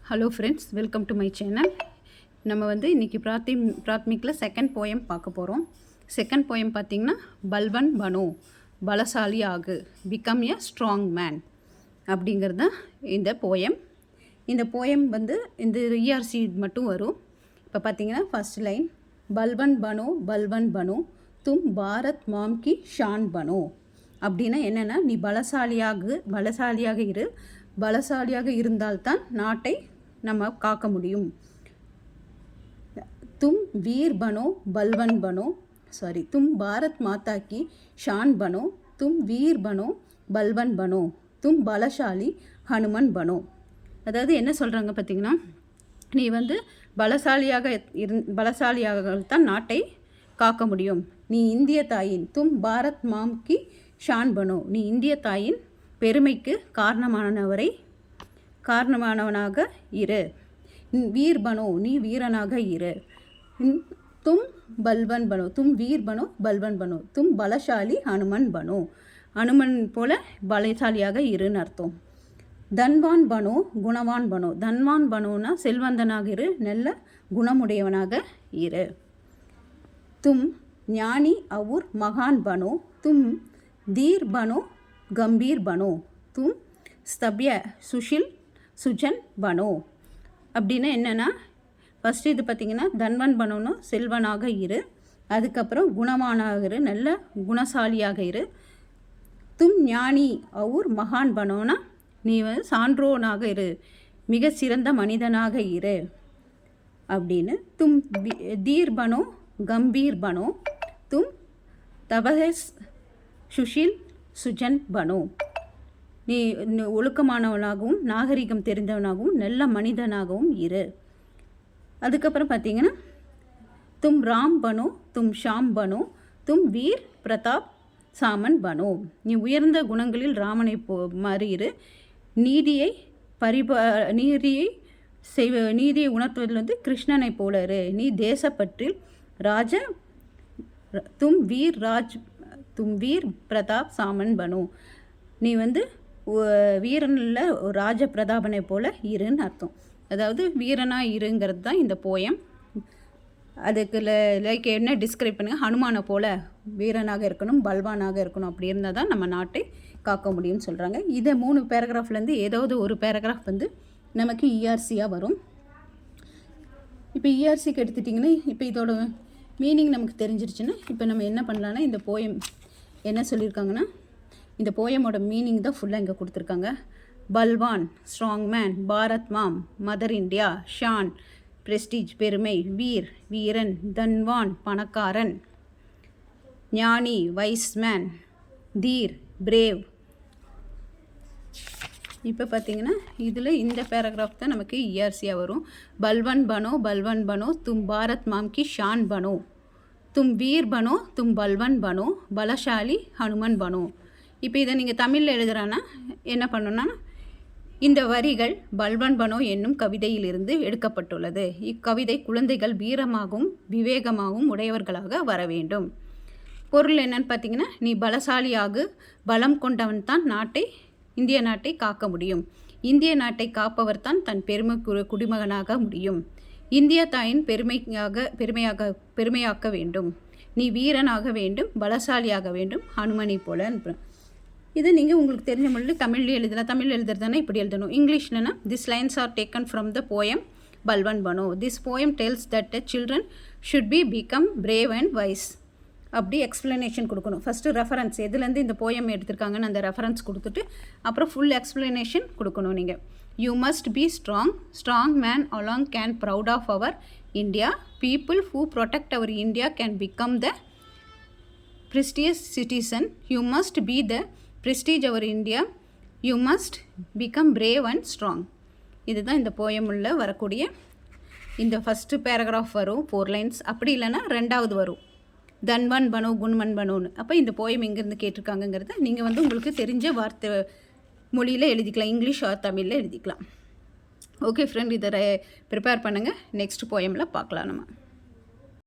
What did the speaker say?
Hello friends, welcome to my channel. நம்ம இன்றைக்கி பிராத்மிக்கில் second poem பார்க்க போகிறோம். செகண்ட் போயம் பார்த்திங்கன்னா, பல்வன் பனோ, பலசாலி ஆகு, பிகம் எ ஸ்ட்ராங் மேன் அப்படிங்கிறது தான் இந்த போயம். இந்த போயம் இந்த இஆர்சி மட்டும் வரும். இப்போ பார்த்திங்கன்னா ஃபர்ஸ்ட் லைன், பல்வன் பனோ தும் பாரத் மாம் கி ஷான் பனோ. அப்படின்னா என்னென்னா, நீ பலசாலியாக இரு, பலசாலியாக இருந்தால்தான் நாட்டை நம்ம காக்க முடியும். தும் வீர் பனோ பல்வன் பனோ, தும் பாரத் மாதா கி ஷான் பனோ, தும் வீர் பனோ பல்வன் பனோ, தும் பலசாலி ஹனுமன் பனோ. அதாவது என்ன சொல்கிறாங்க பார்த்திங்கன்னா, நீ பலசாலியாகத்தான் நாட்டை காக்க முடியும். நீ இந்திய தாயின், தும் பாரத் மாம் கி ஷான் பனோ, நீ இந்திய தாயின் பெருமைக்கு காரணமானவனாக இரு. வீர் பனோ, நீ வீரனாக இரு. தும் பல்வன் பனோ, தும் வீர் பனோ பல்வன் பனோ, தும் பலசாலி ஹனுமன் பனோ, ஹனுமன் போல பலசாலியாக இருன்னு அர்த்தம். தன்வான் பனோ குணவான் பனோ, தன்வான் பனோனா செல்வந்தனாக இரு, நல்ல குணமுடையவனாக இரு. தும் ஞானி அவுர் மகான் பனோ, தும் தீர் பனோ கம்பீர் பனோ, தும் ஸ்தப்ய சுஷில் சுஜன் பனோ. அப்படின்னா என்னென்னா, ஃபஸ்ட்டு இது பார்த்திங்கன்னா, தன்வன் பனோன்னு செல்வனாக இரு, அதுக்கப்புறம் குணவானாக இரு, நல்ல குணசாலியாக இரு. தும் ஞானி அவுர் மகான் பனோனா நீ சான்றோனாக இரு, மிக சிறந்த மனிதனாக இரு அப்படின்னு. தும் தீர் பனோ கம்பீர் பனோ, தும் தபஹஸ் சுஷில் சுஜன் பனோ, நீ ஒழுக்கமானவனாகவும் நாகரிகம் தெரிந்தவனாகவும் நல்ல மனிதனாகவும் இரு. அதுக்கப்புறம் பார்த்திங்கன்னா, தும் ராம் பனோ தும் ஷாம் பனோ, தும் வீர் பிரதாப் சாமன் பனோ, நீ உயர்ந்த குணங்களில் ராமனை மாதிரி இரு, நீதியை உணர்த்துவதில் கிருஷ்ணனை போல இரு. நீ தேசப்பற்றில் தும் வீர் பிரதாப் சாமன் பனோ, நீ வீரனில் ராஜ பிரதாபனை போல இருன்னு அர்த்தம். அதாவது வீரனாக இருங்கிறது தான் இந்த போயம். அதுக்கு லைக் என்ன டிஸ்கிரைப் பண்ணுங்க, ஹனுமானை போல் வீரனாக இருக்கணும், பல்வானாக இருக்கணும், அப்படி இருந்தால் தான் நம்ம நாட்டை காக்க முடியும்னு சொல்கிறாங்க. இதை 3 பேராகிராஃப்லேருந்து ஏதாவது ஒரு பேராகிராஃப் நமக்கு இஆர்சியாக வரும். இப்போ இஆர்சிக்கு எடுத்துட்டிங்கன்னா, இப்போ இதோட மீனிங் நமக்கு தெரிஞ்சிருச்சுன்னா, இப்போ நம்ம என்ன பண்ணலான்னா, இந்த போயம் என்ன சொல்லியிருக்காங்கன்னா, இந்த போயமோட மீனிங் தான் ஃபுல்லாக இங்கே கொடுத்துருக்காங்க. பல்வான் ஸ்ட்ராங் மேன், பாரத் மாம் மதர் இந்தியா, ஷான் பிரஸ்டீஜ் பெருமை, வீர் வீரன், தன்வான் பணக்காரன், ஞானி வைஸ் மேன், தீர் பிரேவ். இப்போ பார்த்திங்கன்னா இதில் இந்த பேராகிராஃப் தான் நமக்கு இஆர்சியாக வரும். பல்வன் பனோ தும் பாரத் மாம் கி ஷான் பனோ, தும் வீர் பனோ தும் பல்வன் பனோ, பலசாலி ஹனுமன் பனோ. இப்போ இதை நீங்கள் தமிழில் எழுதுகிறான்னா என்ன பண்ணணுன்னா, இந்த வரிகள் பல்வன் பனோ என்னும் கவிதையிலிருந்து எடுக்கப்பட்டுள்ளது. இக்கவிதை குழந்தைகள் வீரமாகவும் விவேகமாகவும் உடையவர்களாக வர வேண்டும். பொருள் என்னன்னு பார்த்தீங்கன்னா, நீ பலசாலியாக பலம் கொண்டவன் தான் இந்திய நாட்டை காக்க முடியும். இந்திய நாட்டை காப்பவர் தான் தன் குடிமகனாக முடியும். இந்திய தாயின் பெருமையாக்க வேண்டும். நீ வீரனாக வேண்டும், பலசாலியாக வேண்டும், ஹனுமனை போல. இது நீங்கள் உங்களுக்கு தெரிஞ்ச மொழியில் தமிழில் எழுதலாம். தமிழ் எழுதுறதுனா இப்படி எழுதணும். இங்கிலீஷ்லனா, this lines are taken from the poem Balwan Bano. This poem tells that the children should become brave and wise. அப்படி எக்ஸ்ப்ளனேஷன் கொடுக்கணும். ஃபஸ்ட்டு ரெஃபரன்ஸ், எதுலேருந்து இந்த போயம் எடுத்திருக்காங்கன்னு அந்த ரெஃபரன்ஸ் கொடுத்துட்டு அப்புறம் ஃபுல் எக்ஸ்ப்ளனேஷன் கொடுக்கணும். நீங்கள் you must be strong man alone can proud of our India, people who protect our India can become the prestigious citizen, you must be the prestige our India, you must become brave and strong. இதுதான் இந்த போயமுள்ள வரக்கூடிய இந்த first paragraph வரும் 4 lines. அப்படி இல்லைன்னா 2வது வரும், தன்வன் பனோ குண்மன் பனோன்னு. அப்போ இந்த போயம் எங்கேருந்து கேட்டிருக்காங்கங்கிறத நீங்கள் உங்களுக்கு தெரிஞ்ச வார்த்தை மொழியில் எழுதிக்கலாம், இங்கிலீஷ் ஆர் தமிழில் எழுதிக்கலாம். ஓகே ஃப்ரெண்ட், இதை ப்ரிப்பேர் பண்ணுங்கள். நெக்ஸ்ட் போயமில் பார்க்கலாம் நம்ம.